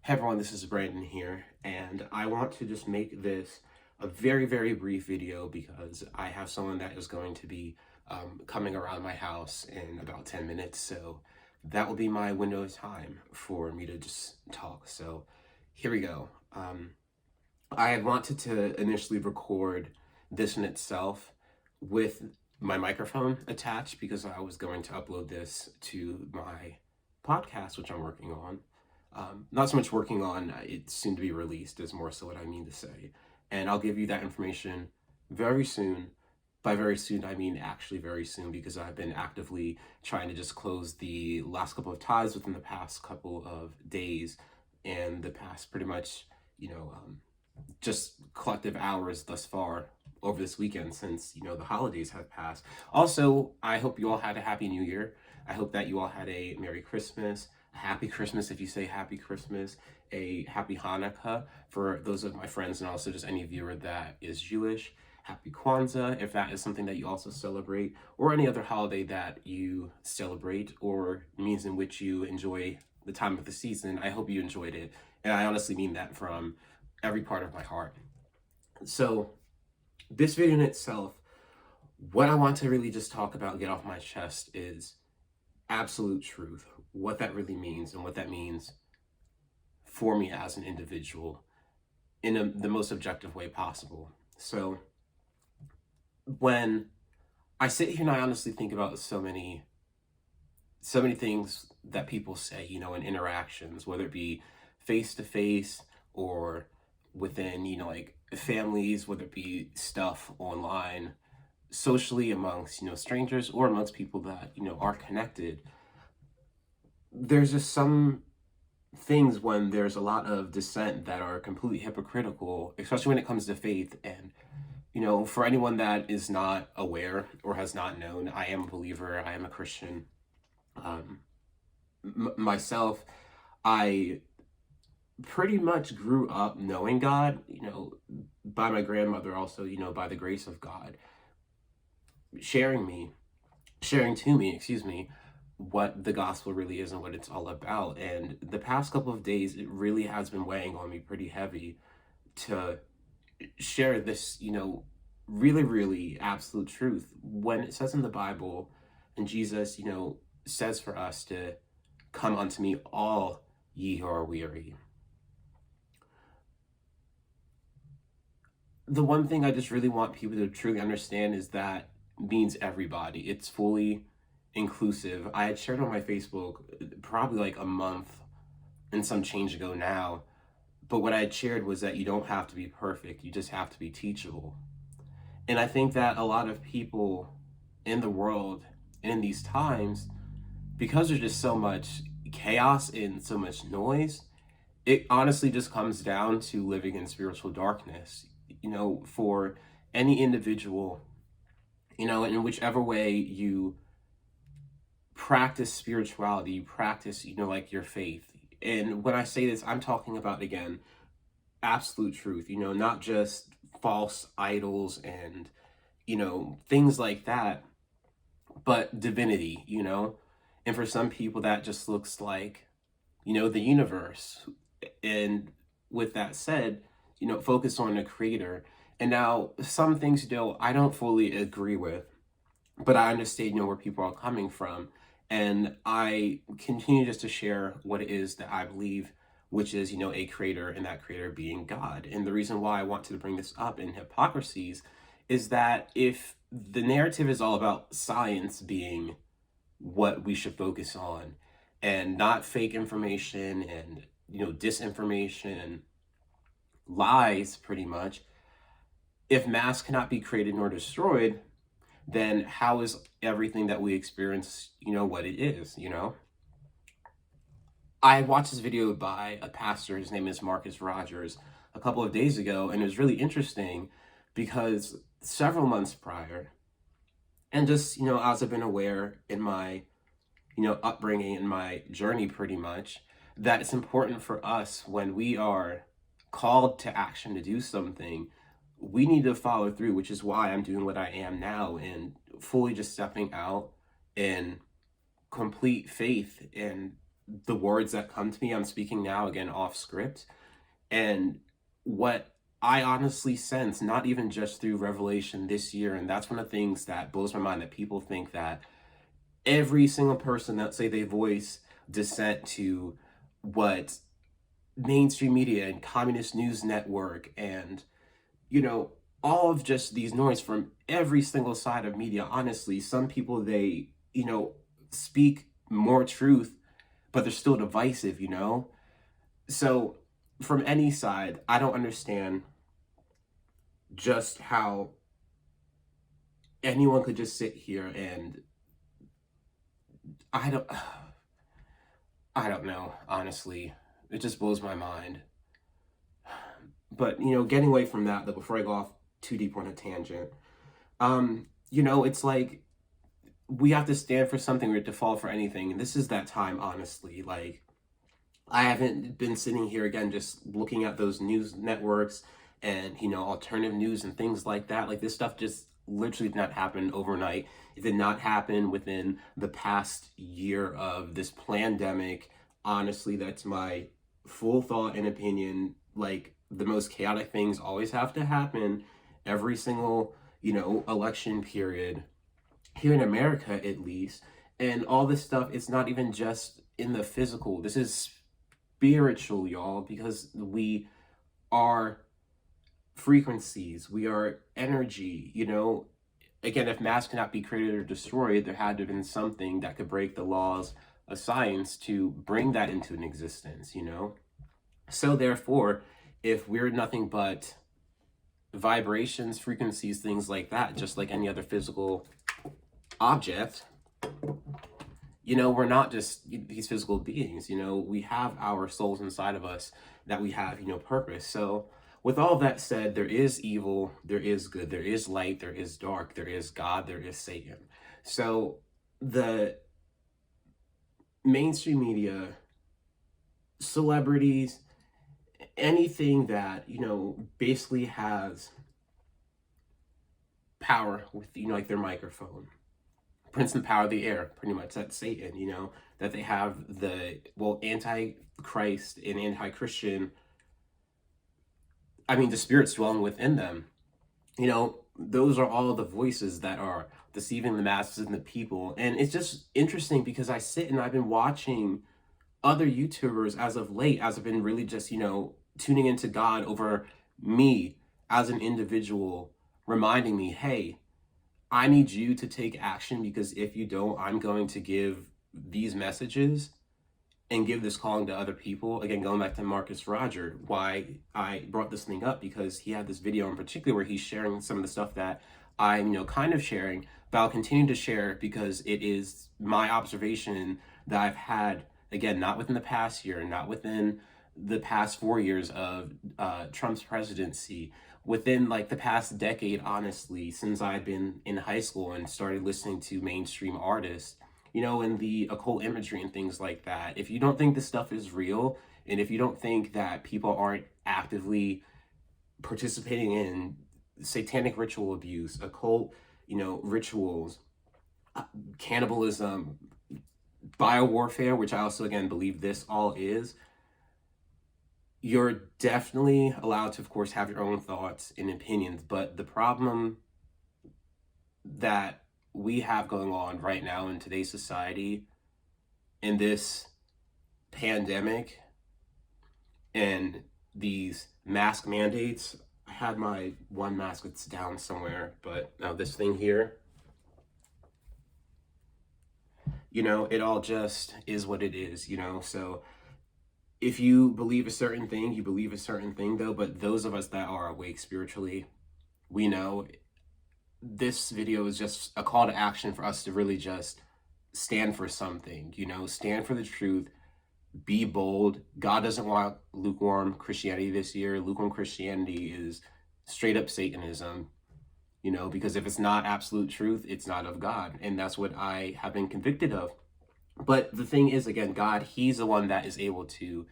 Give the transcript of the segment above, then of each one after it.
Hey everyone, this is Brandon here, and I want to just make this a very, very brief video because I have someone that is going to be coming around my house in about 10 minutes, so that will be my window of time for me to just talk. So here we go. I had wanted to initially record this in itself with my microphone attached because I was going to upload this to my podcast, which I'm working on. Not so much working on, it's soon to be released is more so what I mean to say. And I'll give you that information very soon. By very soon, I mean actually very soon, because I've been actively trying to just close the last couple of ties within the past couple of days and the past pretty much, just collective hours thus far over this weekend since, the holidays have passed. Also, I hope you all had a happy new year. I hope that you all had a Merry Christmas, a Happy Christmas if you say Happy Christmas, a Happy Hanukkah for those of my friends and also just any viewer that is Jewish. Happy Kwanzaa if that is something that you also celebrate, or any other holiday that you celebrate or means in which you enjoy the time of the season. I hope you enjoyed it. And I honestly mean that from every part of my heart. So this video in itself, what I want to really just talk about, get off my chest, is absolute truth, what that really means and what that means for me as an individual in the most objective way possible. So when I sit here and I honestly think about so many things that people say, in interactions, whether it be face to face or within, like families, whether it be stuff online, socially amongst, strangers or amongst people that, are connected. There's just some things when there's a lot of dissent that are completely hypocritical, especially when it comes to faith. And, for anyone that is not aware or has not known, I am a believer, I am a Christian. Myself, I pretty much grew up knowing God, by my grandmother, also, by the grace of God, sharing to me, what the gospel really is and what it's all about. And the past couple of days, it really has been weighing on me pretty heavy to share this, really, really absolute truth. When it says in the Bible, and Jesus, says for us to come unto me, all ye who are weary. The one thing I just really want people to truly understand is that means everybody. It's fully inclusive. I had shared on my Facebook probably like a month and some change ago now, but what I had shared was that you don't have to be perfect, you just have to be teachable. And I think that a lot of people in the world and in these times, because there's just so much chaos and so much noise, it honestly just comes down to living in spiritual darkness. For any individual, in whichever way you practice spirituality, you practice, like your faith. And when I say this, I'm talking about, again, absolute truth, not just false idols and, things like that, but divinity, And for some people, that just looks like, the universe. And with that said, focus on the creator. And now some things, I don't fully agree with, but I understand, where people are coming from. And I continue just to share what it is that I believe, which is, a creator, and that creator being God. And the reason why I want to bring this up in hypocrisies is that if the narrative is all about science being what we should focus on and not fake information and, disinformation and lies, pretty much, if mass cannot be created nor destroyed, then how is everything that we experience, what it is, I watched this video by a pastor, his name is Marcus Rogers, a couple of days ago, and it was really interesting because several months prior, and just, as I've been aware in my, upbringing and my journey pretty much, that it's important for us when we are called to action to do something, we need to follow through, which is why I'm doing what I am now and fully just stepping out in complete faith and the words that come to me. I'm speaking now again off script. And what I honestly sense, not even just through revelation this year, and that's one of the things that blows my mind, that people think that every single person that say they voice dissent to what mainstream media and communist news network and, you know, all of just these noise from every single side of media. Honestly, some people, they, speak more truth, but they're still divisive, So from any side, I don't understand just how anyone could just sit here and I don't I don't know, honestly. It just blows my mind. But, getting away from that, though, before I go off too deep on a tangent, it's like we have to stand for something, we have to fall for anything. And this is that time, honestly. Like, I haven't been sitting here again just looking at those news networks and, alternative news and things like that. Like, this stuff just literally did not happen overnight. It did not happen within the past year of this pandemic. Honestly, that's my full thought and opinion. Like, the most chaotic things always have to happen every single, election period here in America, at least. And all this stuff, it's not even just in the physical. This is spiritual, y'all, because we are frequencies, we are energy, Again, if mass cannot be created or destroyed, there had to have been something that could break the laws of science to bring that into an existence. So therefore, if we're nothing but vibrations, frequencies, things like that, just like any other physical object, we're not just these physical beings, we have our souls inside of us that we have, purpose. So with all that said, there is evil, there is good, there is light, there is dark, there is God, there is Satan. So the mainstream media, celebrities, anything that, basically has power with, like their microphone, prince and power of the air, pretty much, that's Satan, that they have the, anti-Christ and anti-Christian, the spirits dwelling within them. Those are all the voices that are deceiving the masses and the people. And it's just interesting because I sit and I've been watching other YouTubers as of late, as I've been really just, tuning into God over me as an individual, reminding me, hey, I need you to take action, because if you don't, I'm going to give these messages and give this calling to other people. Again, going back to Marcus Roger, why I brought this thing up, because he had this video in particular where he's sharing some of the stuff that I'm, kind of sharing, but I'll continue to share because it is my observation that I've had, again, not within the past year, not within the past 4 years of Trump's presidency, within like the past decade, honestly, since I've been in high school and started listening to mainstream artists, and the occult imagery and things like that. If you don't think this stuff is real, and if you don't think that people aren't actively participating in satanic ritual abuse, occult, rituals, cannibalism, biowarfare, which I also, again, believe this all is, you're definitely allowed to, of course, have your own thoughts and opinions. But the problem that we have going on right now in today's society, in this pandemic and these mask mandates, I had my one mask that's down somewhere, but now this thing here, it all just is what it is, So if you believe a certain thing, you believe a certain thing, though. But those of us that are awake spiritually, we know this video is just a call to action for us to really just stand for something, stand for the truth, be bold. God doesn't want lukewarm Christianity this year. Lukewarm Christianity is straight up Satanism, because if it's not absolute truth, it's not of God. And that's what I have been convicted of. But the thing is, again, God, he's the one that is able to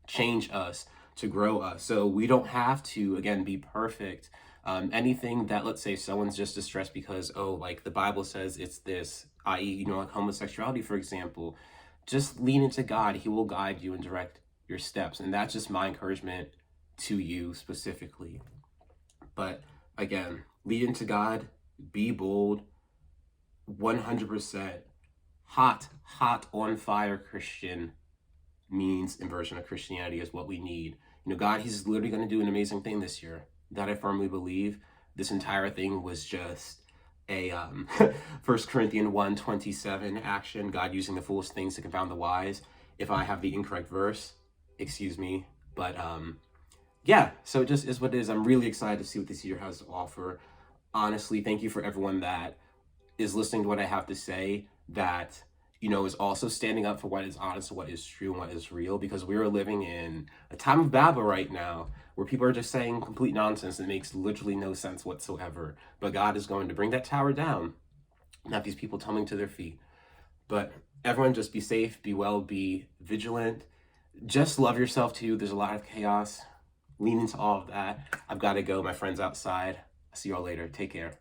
change us, to grow us. So we don't have to, again, be perfect. Anything that, let's say someone's just distressed because, like the Bible says it's this, i.e., like homosexuality, for example, just lean into God. He will guide you and direct your steps. And that's just my encouragement to you specifically. But again, lead into God, be bold, 100% hot on fire Christian means inversion of Christianity is what we need. God, he's literally going to do an amazing thing this year. That I firmly believe. This entire thing was just a 1 Corinthians 1:27 action, God using the foolish things to confound the wise. If I have the incorrect verse, excuse me. But yeah, so it just is what it is. I'm really excited to see what this year has to offer. Honestly, thank you for everyone that is listening to what I have to say, that is also standing up for what is honest, what is true, and what is real, because we are living in a time of Babel right now where people are just saying complete nonsense that makes literally no sense whatsoever. But God is going to bring that tower down, not these people tumbling to their feet. But everyone, just be safe, be well, be vigilant. Just love yourself too. There's a lot of chaos. Lean into all of that. I've got to go. My friend's outside. I'll see y'all later. Take care.